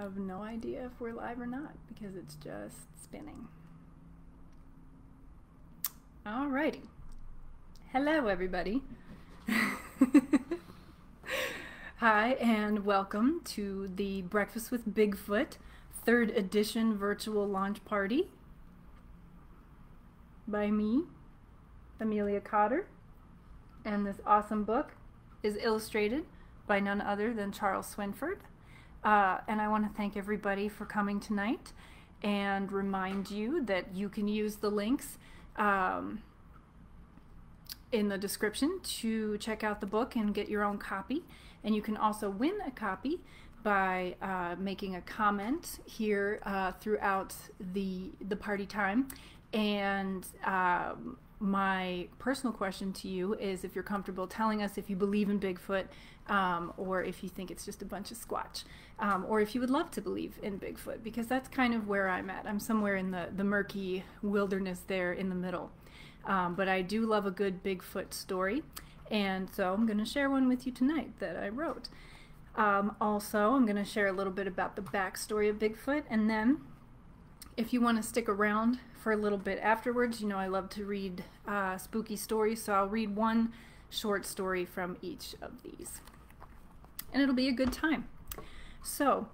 have no idea if we're live or not because it's just spinning. Alrighty. Hello, everybody. Hi, and welcome to the Breakfast with Bigfoot 3rd edition virtual launch party by me, Amelia Cotter. And this awesome book is illustrated by none other than Charles Swinford. And I want to thank everybody for coming tonight and remind you that you can use the links in the description to check out the book and get your own copy. And you can also win a copy by making a comment here throughout the party time. And my personal question to you is if you're comfortable telling us if you believe in Bigfoot or if you think it's just a bunch of Squatch, or if you would love to believe in Bigfoot, because that's kind of where I'm at. I'm somewhere in the murky wilderness there in the middle. But I do love a good Bigfoot story, and so I'm going to share one with you tonight that I wrote. Also, I'm going to share a little bit about the backstory of Bigfoot, and then if you want to stick around for a little bit afterwards, you know I love to read spooky stories, so I'll read one short story from each of these. And it'll be a good time. So,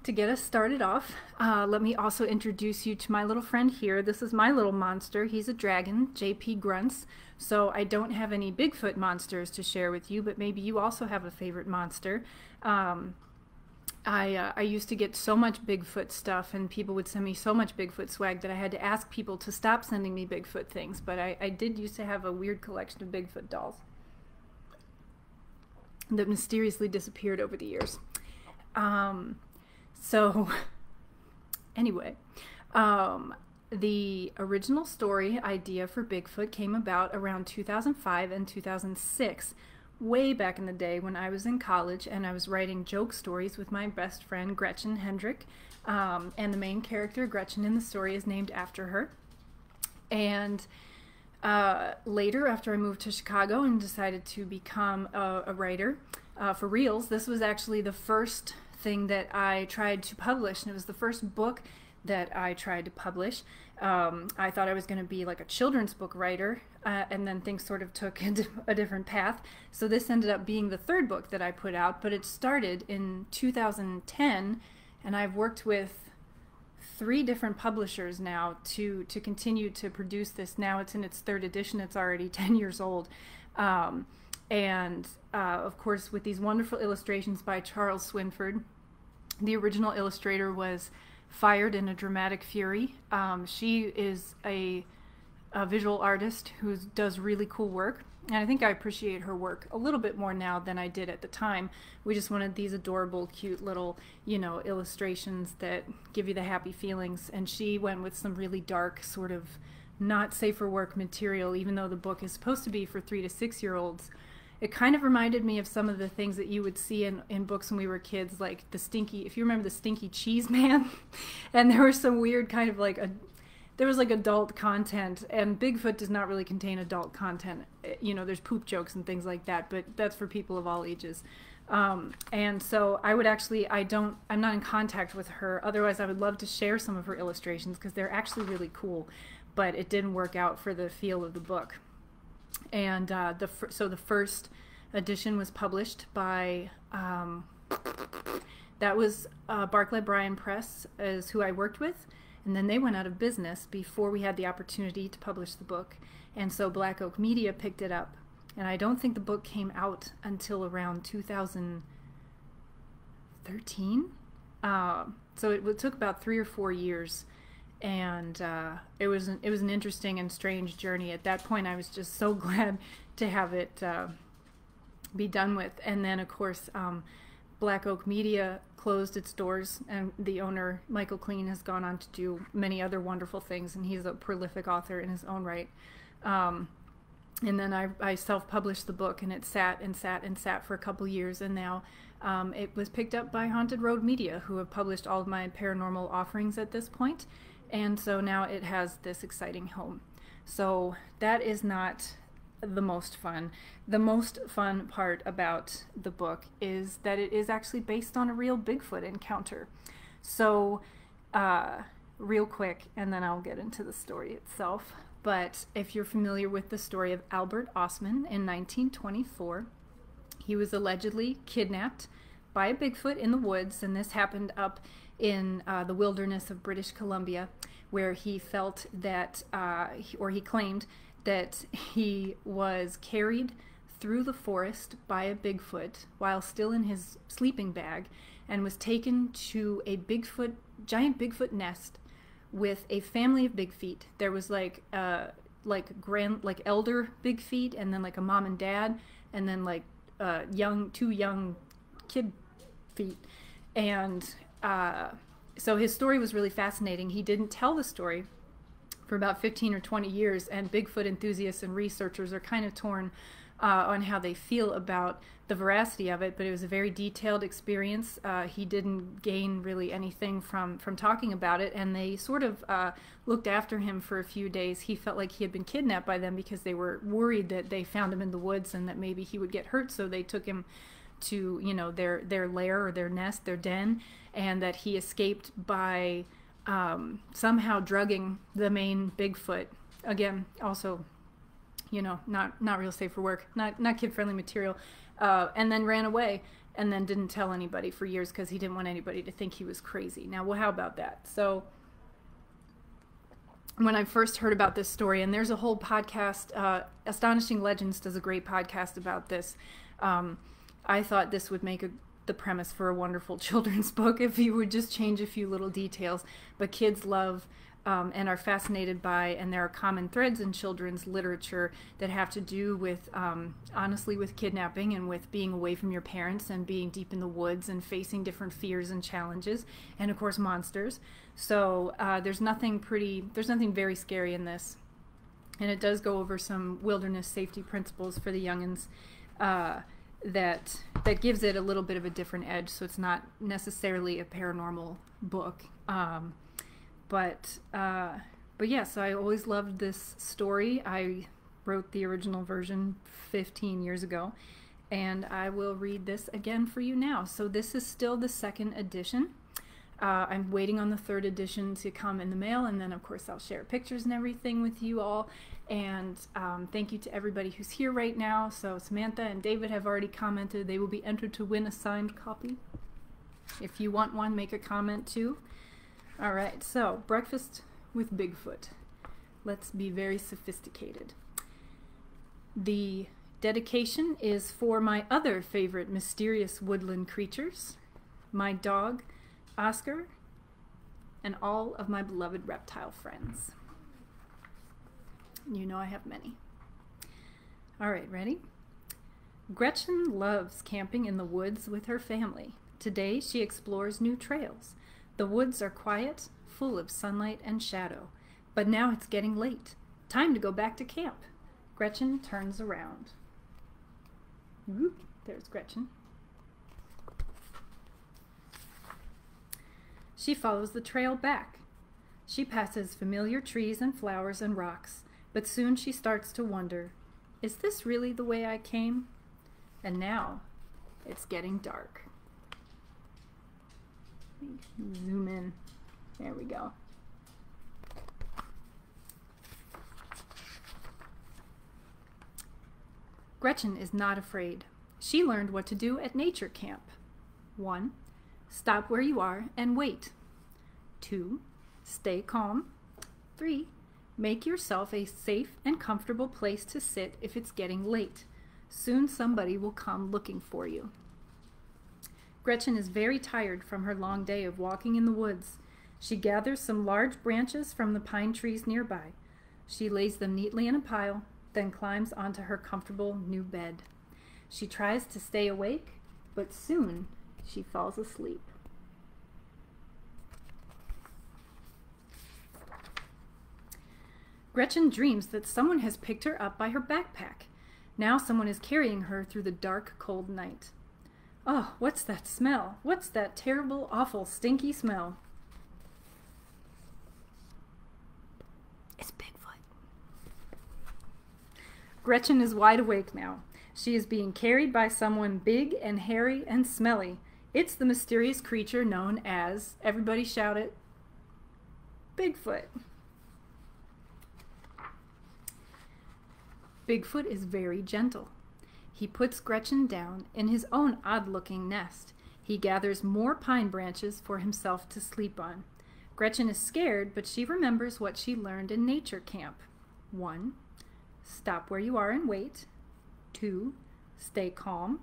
to get us started off, let me also introduce you to my little friend here. This is my little monster. He's a dragon, JP Grunts. So I don't have any Bigfoot monsters to share with you, but maybe you also have a favorite monster. I used to get so much Bigfoot stuff, and people would send me so much Bigfoot swag that I had to ask people to stop sending me Bigfoot things, but I did used to have a weird collection of Bigfoot dolls that mysteriously disappeared over the years. So anyway, the original story idea for Bigfoot came about around 2005 and 2006, way back in the day when I was in college and I was writing joke stories with my best friend Gretchen Hendrick, and the main character, Gretchen, in the story is named after her. And later, after I moved to Chicago and decided to become a writer for reals, this was actually the first thing that I tried to publish, and it was the first book that I tried to publish. I thought I was going to be like a children's book writer, and then things sort of took a different path. So this ended up being the 3rd book that I put out, but it started in 2010, and I've worked with 3 different publishers now to continue to produce this. Now it's in its 3rd edition. It's already 10 years old. Of course, with these wonderful illustrations by Charles Swinford. The original illustrator was fired in a dramatic fury. She is a visual artist who does really cool work, and I think I appreciate her work a little bit more now than I did at the time. We just wanted these adorable, cute little, illustrations that give you the happy feelings, and she went with some really dark, sort of not safe for work material, even though the book is supposed to be for 3 to 6-year-olds. It kind of reminded me of some of the things that you would see in books when we were kids, like if you remember the Stinky Cheese Man, and there was some weird kind of there was like adult content, and Bigfoot does not really contain adult content. There's poop jokes and things like that, but that's for people of all ages. And so I would actually, I'm not in contact with her, otherwise I would love to share some of her illustrations because they're actually really cool, but it didn't work out for the feel of the book. And so the 1st edition was published by, that was Barclay Bryan Press is who I worked with, and then they went out of business before we had the opportunity to publish the book, and so Black Oak Media picked it up, and I don't think the book came out until around 2013, so it took about 3 or 4 years. And it was an interesting and strange journey. At that point, I was just so glad to have it be done with. And then, of course, Black Oak Media closed its doors, and the owner, Michael Clean, has gone on to do many other wonderful things, and he's a prolific author in his own right. And then I self-published the book, and it sat and sat and sat for a couple years, and now it was picked up by Haunted Road Media, who have published all of my paranormal offerings at this point. And so now it has this exciting home. So that is not the most fun. The most fun part about the book is that it is actually based on a real Bigfoot encounter. So, real quick, and then I'll get into the story itself. But if you're familiar with the story of Albert Osman in 1924, he was allegedly kidnapped by a Bigfoot in the woods, and this happened up in the wilderness of British Columbia, where he felt that, or he claimed that he was carried through the forest by a Bigfoot while still in his sleeping bag, and was taken to a giant Bigfoot nest with a family of big feet. There was like elder big feet, and then like a mom and dad, and then like two young kid feet. And so his story was really fascinating. He didn't tell the story for about 15 or 20 years, and Bigfoot enthusiasts and researchers are kind of torn on how they feel about the veracity of it, but it was a very detailed experience. He didn't gain really anything from talking about it, and they sort of looked after him for a few days. He felt like he had been kidnapped by them because they were worried that they found him in the woods and that maybe he would get hurt, so they took him to, you know, their lair or their nest, their den, and that he escaped by somehow drugging the main Bigfoot. Again, also, you know, not real safe for work, not kid-friendly material, and then ran away, and then didn't tell anybody for years because he didn't want anybody to think he was crazy. Now, well, how about that? So when I first heard about this story, and there's a whole podcast, Astonishing Legends does a great podcast about this, I thought this would make the premise for a wonderful children's book if you would just change a few little details. But kids love and are fascinated by, and there are common threads in children's literature that have to do with, honestly, with kidnapping and with being away from your parents and being deep in the woods and facing different fears and challenges, and of course monsters. So there's nothing very scary in this, and it does go over some wilderness safety principles for the youngins. That gives it a little bit of a different edge, so it's not necessarily a paranormal book. But yeah, so I always loved this story. I wrote the original version 15 years ago, and I will read this again for you now. So this is still the second edition. I'm waiting on the third edition to come in the mail, and then of course I'll share pictures and everything with you all. And thank you to everybody who's here right now. So Samantha and David have already commented. They will be entered to win a signed copy. If you want one, make a comment too. All right, so Breakfast with Bigfoot. Let's be very sophisticated. The dedication is for my other favorite mysterious woodland creatures, my dog, Oscar, and all of my beloved reptile friends. You know I have many. All right, ready? Gretchen loves camping in the woods with her family. Today she explores new trails. The woods are quiet, full of sunlight and shadow. But now it's getting late. Time to go back to camp. Gretchen turns around. Whoop, there's Gretchen. She follows the trail back. She passes familiar trees and flowers and rocks. But soon she starts to wonder, is this really the way I came? And now it's getting dark. Zoom in. There we go. Gretchen is not afraid. She learned what to do at nature camp. 1. Stop where you are and wait. 2. Stay calm. 3. Make yourself a safe and comfortable place to sit if it's getting late. Soon somebody will come looking for you. Gretchen is very tired from her long day of walking in the woods. She gathers some large branches from the pine trees nearby. She lays them neatly in a pile, then climbs onto her comfortable new bed. She tries to stay awake, but soon she falls asleep. Gretchen dreams that someone has picked her up by her backpack. Now someone is carrying her through the dark, cold night. Oh, what's that smell? What's that terrible, awful, stinky smell? It's Bigfoot. Gretchen is wide awake now. She is being carried by someone big and hairy and smelly. It's the mysterious creature known as, everybody shout it, Bigfoot. Bigfoot is very gentle. He puts Gretchen down in his own odd-looking nest. He gathers more pine branches for himself to sleep on. Gretchen is scared, but she remembers what she learned in nature camp. 1. Stop where you are and wait. 2. Stay calm.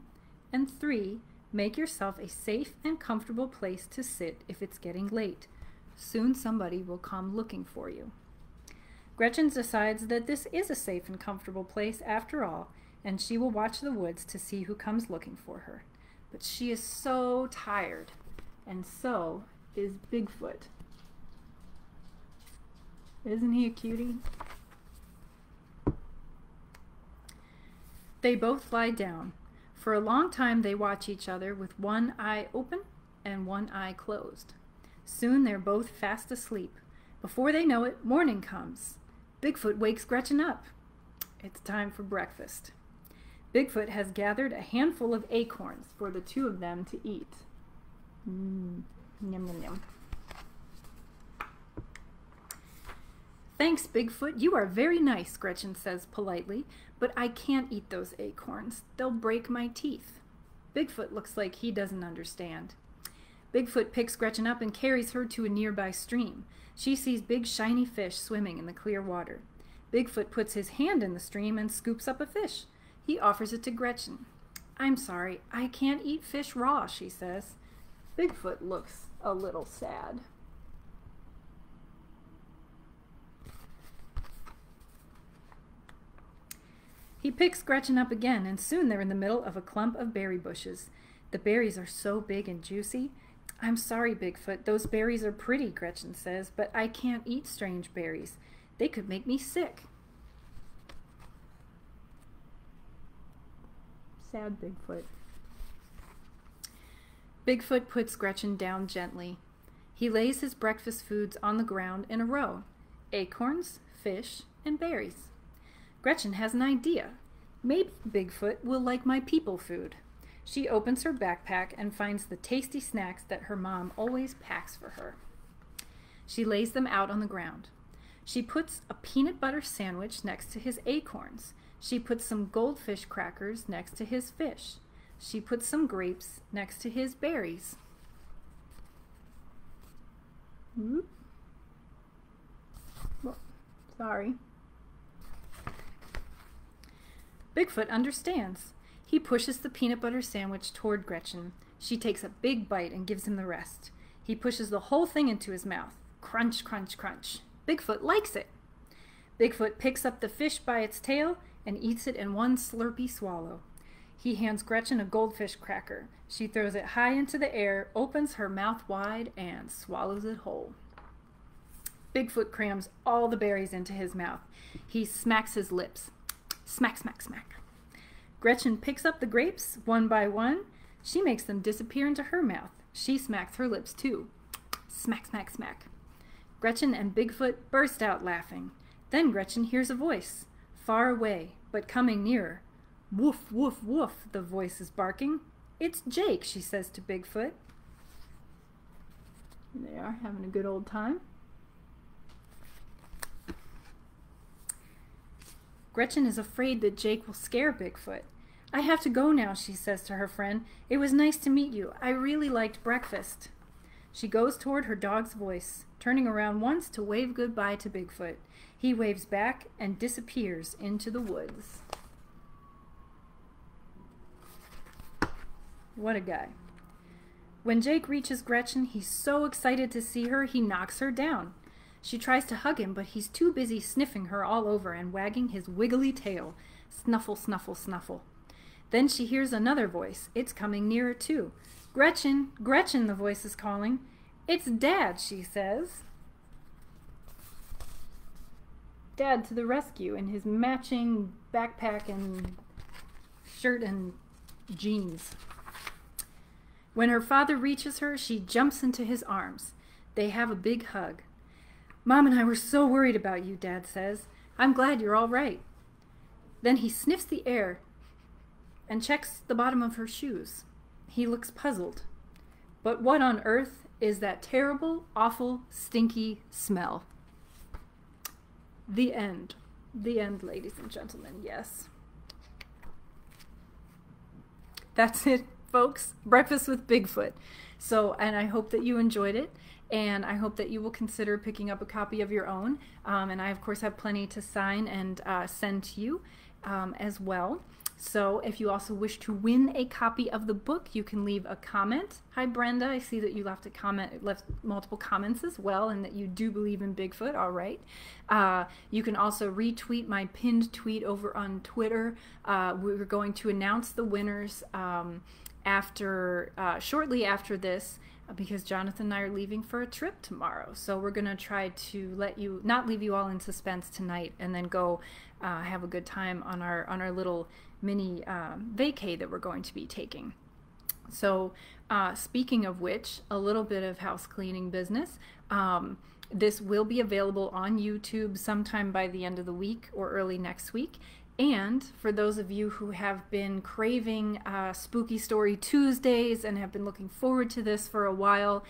And 3. Make yourself a safe and comfortable place to sit if it's getting late. Soon somebody will come looking for you. Gretchen decides that this is a safe and comfortable place after all, and she will watch the woods to see who comes looking for her. But she is so tired, and so is Bigfoot. Isn't he a cutie? They both lie down. For a long time they watch each other with one eye open and one eye closed. Soon they're both fast asleep. Before they know it, morning comes. Bigfoot wakes Gretchen up. It's time for breakfast. Bigfoot has gathered a handful of acorns for the two of them to eat. Yum, yum, yum. Thanks, Bigfoot. You are very nice, Gretchen says politely, but I can't eat those acorns. They'll break my teeth. Bigfoot looks like he doesn't understand. Bigfoot picks Gretchen up and carries her to a nearby stream. She sees big shiny fish swimming in the clear water. Bigfoot puts his hand in the stream and scoops up a fish. He offers it to Gretchen. I'm sorry, I can't eat fish raw, she says. Bigfoot looks a little sad. He picks Gretchen up again, and soon they're in the middle of a clump of berry bushes. The berries are so big and juicy. I'm sorry, Bigfoot, those berries are pretty, Gretchen says, but I can't eat strange berries. They could make me sick. Sad Bigfoot. Bigfoot puts Gretchen down gently. He lays his breakfast foods on the ground in a row: acorns, fish, and berries. Gretchen has an idea. Maybe Bigfoot will like my people food. She opens her backpack and finds the tasty snacks that her mom always packs for her. She lays them out on the ground. She puts a peanut butter sandwich next to his acorns. She puts some goldfish crackers next to his fish. She puts some grapes next to his berries. Whoop. Well, sorry. Bigfoot understands. He pushes the peanut butter sandwich toward Gretchen. She takes a big bite and gives him the rest. He pushes the whole thing into his mouth. Crunch, crunch, crunch. Bigfoot likes it. Bigfoot picks up the fish by its tail and eats it in one slurpy swallow. He hands Gretchen a goldfish cracker. She throws it high into the air, opens her mouth wide, and swallows it whole. Bigfoot crams all the berries into his mouth. He smacks his lips. Smack, smack, smack. Gretchen picks up the grapes one by one. She makes them disappear into her mouth. She smacks her lips too. Smack, smack, smack. Gretchen and Bigfoot burst out laughing. Then Gretchen hears a voice, far away, but coming nearer. Woof, woof, woof, the voice is barking. It's Jake, she says to Bigfoot. They are having a good old time. Gretchen is afraid that Jake will scare Bigfoot. I have to go now, she says to her friend. It was nice to meet you. I really liked breakfast. She goes toward her dog's voice, turning around once to wave goodbye to Bigfoot. He waves back and disappears into the woods. What a guy. When Jake reaches Gretchen, he's so excited to see her, he knocks her down. She tries to hug him, but he's too busy sniffing her all over and wagging his wiggly tail. Snuffle, snuffle, snuffle. Then she hears another voice. It's coming nearer too. Gretchen, Gretchen, the voice is calling. It's Dad, she says. Dad to the rescue in his matching backpack and shirt and jeans. When her father reaches her, she jumps into his arms. They have a big hug. Mom and I were so worried about you, Dad says. I'm glad you're all right. Then he sniffs the air and checks the bottom of her shoes. He looks puzzled. But what on earth is that terrible, awful, stinky smell? The end. The end, ladies and gentlemen, yes. That's it, folks. Breakfast with Bigfoot. So, and I hope that you enjoyed it, and I hope that you will consider picking up a copy of your own. And I, of course, have plenty to sign and send to you as well. So if you also wish to win a copy of the book, you can leave a comment. Hi, Brenda. I see that you left multiple comments as well, and that you do believe in Bigfoot. All right. You can also retweet my pinned tweet over on Twitter. We're going to announce the winners shortly after this, because Jonathan and I are leaving for a trip tomorrow. So we're going to try to not leave you all in suspense tonight, and then go have a good time on our little mini vacay that we're going to be taking. So speaking of which, a little bit of house cleaning business. This will be available on YouTube sometime by the end of the week or early next week. And for those of you who have been craving Spooky Story Tuesdays and have been looking forward to this for a while,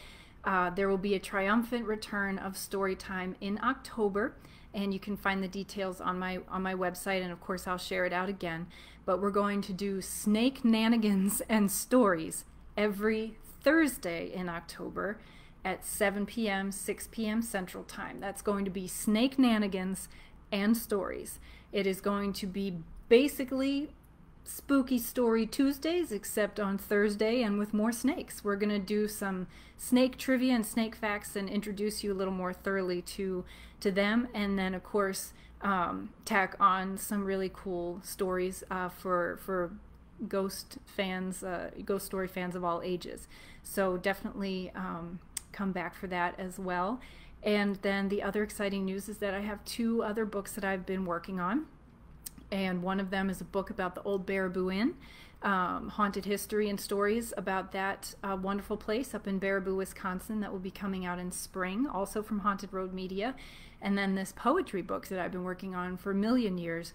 there will be a triumphant return of Storytime in October, and you can find the details on my website, and of course I'll share it out again. But we're going to do Snake Nanigans and Stories every Thursday in October at 7 p.m., 6 p.m. Central Time. That's going to be Snake Nanigans and Stories. It is going to be basically Spooky Story Tuesdays, except on Thursday and with more snakes. We're going to do some snake trivia and snake facts and introduce you a little more thoroughly to them, and then of course tack on some really cool stories for ghost fans, ghost story fans of all ages. So definitely come back for that as well. And then the other exciting news is that I have 2 other books that I've been working on. And one of them is a book about the old Baraboo Inn, haunted history and stories about that wonderful place up in Baraboo, Wisconsin, that will be coming out in spring, also from Haunted Road Media. And then this poetry book that I've been working on for a million years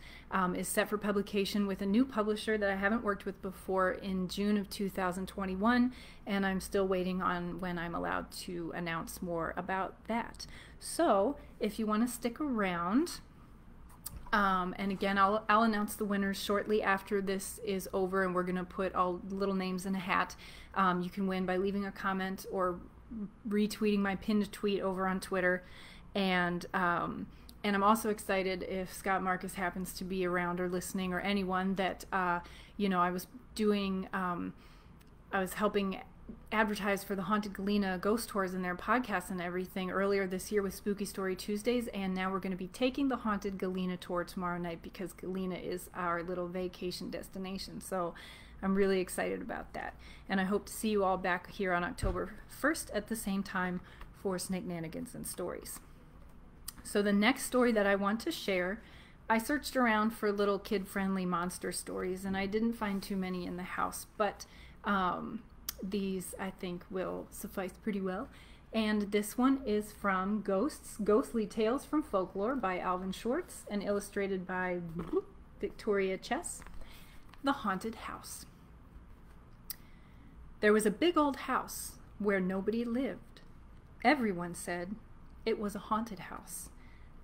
is set for publication with a new publisher that I haven't worked with before in June of 2021, and I'm still waiting on when I'm allowed to announce more about that. So if you want to stick around, and again, I'll announce the winners shortly after this is over, and we're going to put all little names in a hat. You can win by leaving a comment or retweeting my pinned tweet over on Twitter. And I'm also excited if Scott Marcus happens to be around or listening, or anyone that, you know, I was helping advertise for the Haunted Galena ghost tours and their podcasts and everything earlier this year with Spooky Story Tuesdays, and now we're going to be taking the Haunted Galena tour tomorrow night, because Galena is our little vacation destination. So I'm really excited about that, and I hope to see you all back here on October 1st at the same time for Snake Nanigans and Stories. So the next story that I want to share, I searched around for little kid-friendly monster stories, and I didn't find too many in the house, but these I think will suffice pretty well. And this one is from Ghostly Tales from Folklore by Alvin Schwartz, and illustrated by Victoria Chess. The Haunted House. There was a big old house where nobody lived. Everyone said it was a haunted house.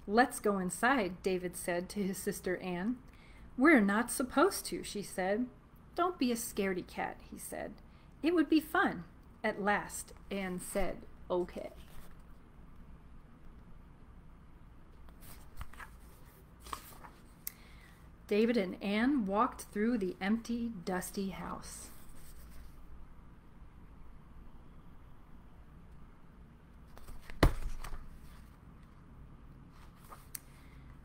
"Let's go inside," David said to his sister Anne. "We're not supposed to," she said. "Don't be a scaredy cat," he said. "It would be fun." At last, Anne said, "Okay." David and Anne walked through the empty, dusty house.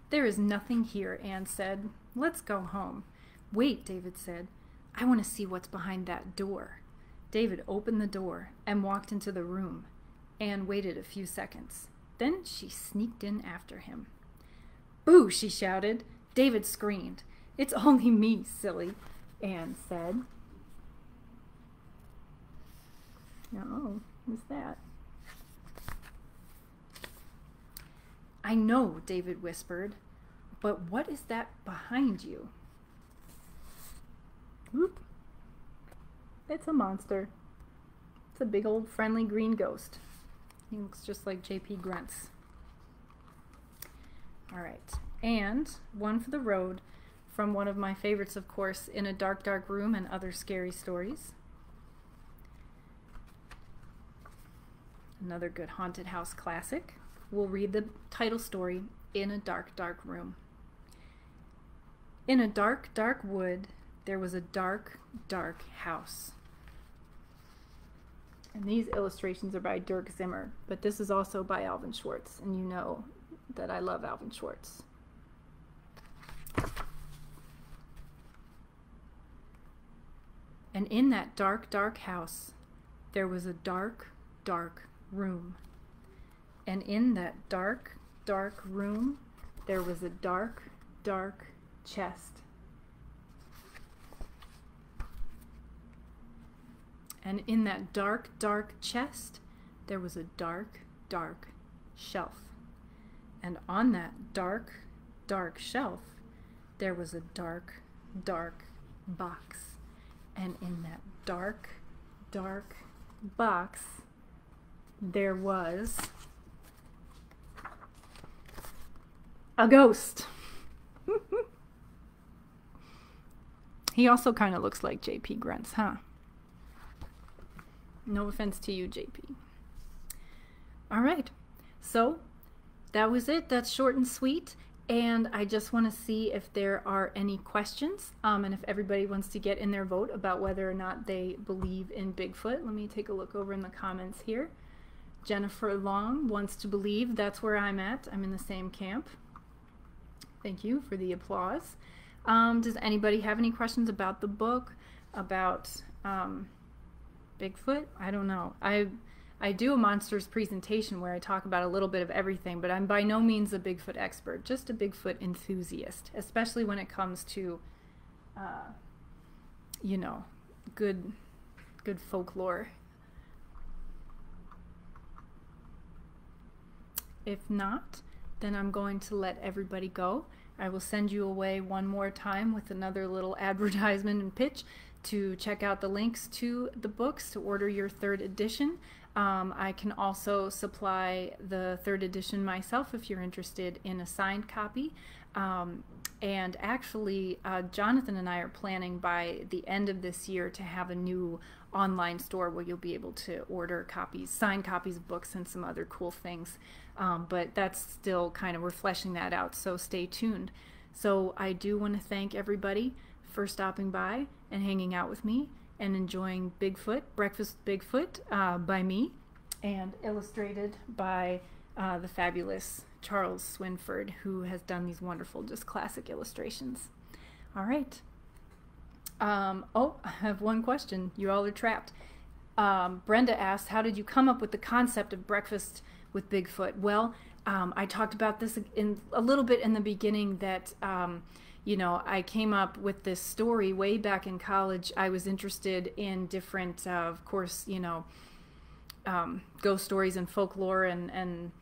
"There is nothing here," Anne said. "Let's go home." "Wait," David said. "I want to see what's behind that door." David opened the door and walked into the room. Anne waited a few seconds. Then she sneaked in after him. "Boo!" she shouted. David screamed. "It's only me, silly," Anne said. "Oh, who's that?" "I know," David whispered, "but what is that behind you?" Whoop. It's a monster. It's a big old friendly green ghost. He looks just like J.P. Grunts. All right, and one for the road from one of my favorites, of course, In a Dark, Dark Room and Other Scary Stories. Another good haunted house classic. We'll read the title story, In a Dark, Dark Room. In a dark, dark wood, there was a dark, dark house. And these illustrations are by Dirk Zimmer, but this is also by Alvin Schwartz, and you know that I love Alvin Schwartz. And in that dark, dark house, there was a dark, dark room. And in that dark, dark room, there was a dark, dark chest. And in that dark, dark chest, there was a dark, dark shelf. And on that dark, dark shelf, there was a dark, dark box. And in that dark, dark box, there was a ghost. He also kind of looks like J.P. Grunts, huh? No offense to you, JP. All right, so that was it. That's short and sweet. And I just want to see if there are any questions and if everybody wants to get in their vote about whether or not they believe in Bigfoot. Let me take a look over in the comments here. Jennifer Long wants to believe. That's where I'm at. I'm in the same camp. Thank you for the applause. Does anybody have any questions about the book, about Bigfoot? I don't know. I do a monsters presentation where I talk about a little bit of everything, but I'm by no means a Bigfoot expert, just a Bigfoot enthusiast, especially when it comes to, you know, good folklore. If not, then I'm going to let everybody go. I will send you away one more time with another little advertisement and pitch to check out the links to the books to order your 3rd edition. I can also supply the 3rd edition myself if you're interested in a signed copy. And actually, Jonathan and I are planning by the end of this year to have a new online store where you'll be able to order copies, signed copies of books and some other cool things. But that's still kind of, we're fleshing that out, so stay tuned. So I do want to thank everybody for stopping by and hanging out with me and enjoying Bigfoot, Breakfast Bigfoot by me, and illustrated by the fabulous Charles Swinford, who has done these wonderful, just classic illustrations. All right. Oh, I have one question. You all are trapped. Brenda asked, how did you come up with the concept of Breakfast with Bigfoot? Well, I talked about this in a little bit in the beginning that you know, I came up with this story way back in college. I was interested in different, of course, you know, ghost stories and folklore and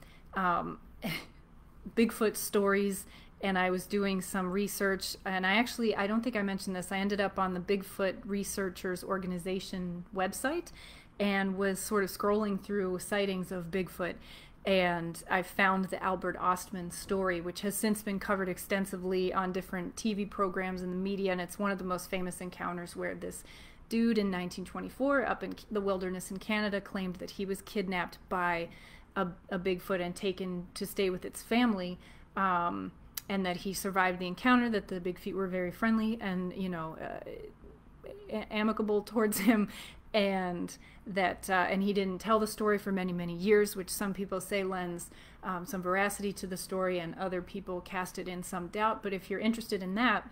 Bigfoot stories, and I was doing some research, and I don't think I mentioned this, I ended up on the Bigfoot Researchers Organization website and was sort of scrolling through sightings of Bigfoot, and I found the Albert Ostman story, which has since been covered extensively on different TV programs in the media, and it's one of the most famous encounters where this dude in 1924 up in the wilderness in Canada claimed that he was kidnapped by a Bigfoot and taken to stay with its family, and that he survived the encounter, that the Bigfoot were very friendly and, you know, amicable towards him, and that and he didn't tell the story for many, many years, which some people say lends some veracity to the story, and other people cast it in some doubt. But if you're interested in that,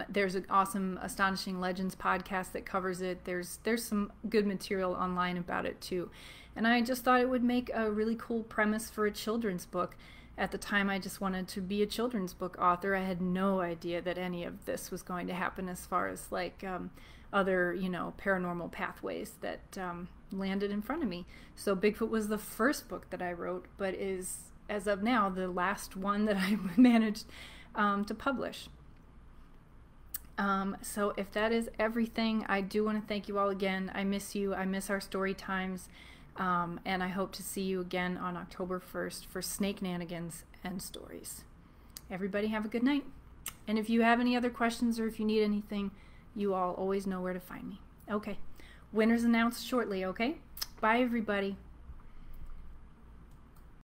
there's an awesome Astonishing Legends podcast that covers it. There's some good material online about it too. And I just thought it would make a really cool premise for a children's book. At the time, I just wanted to be a children's book author. I had no idea that any of this was going to happen as far as like other, you know, paranormal pathways that landed in front of me. So Bigfoot was the first book that I wrote, but is, as of now, the last one that I managed to publish. So if that is everything, I do want to thank you all again. I miss you. I miss our story times. And I hope to see you again on October 1st for Snake Nanigans and Stories. Everybody have a good night. And if you have any other questions or if you need anything, you all always know where to find me. Okay. Winners announced shortly, okay? Bye, everybody.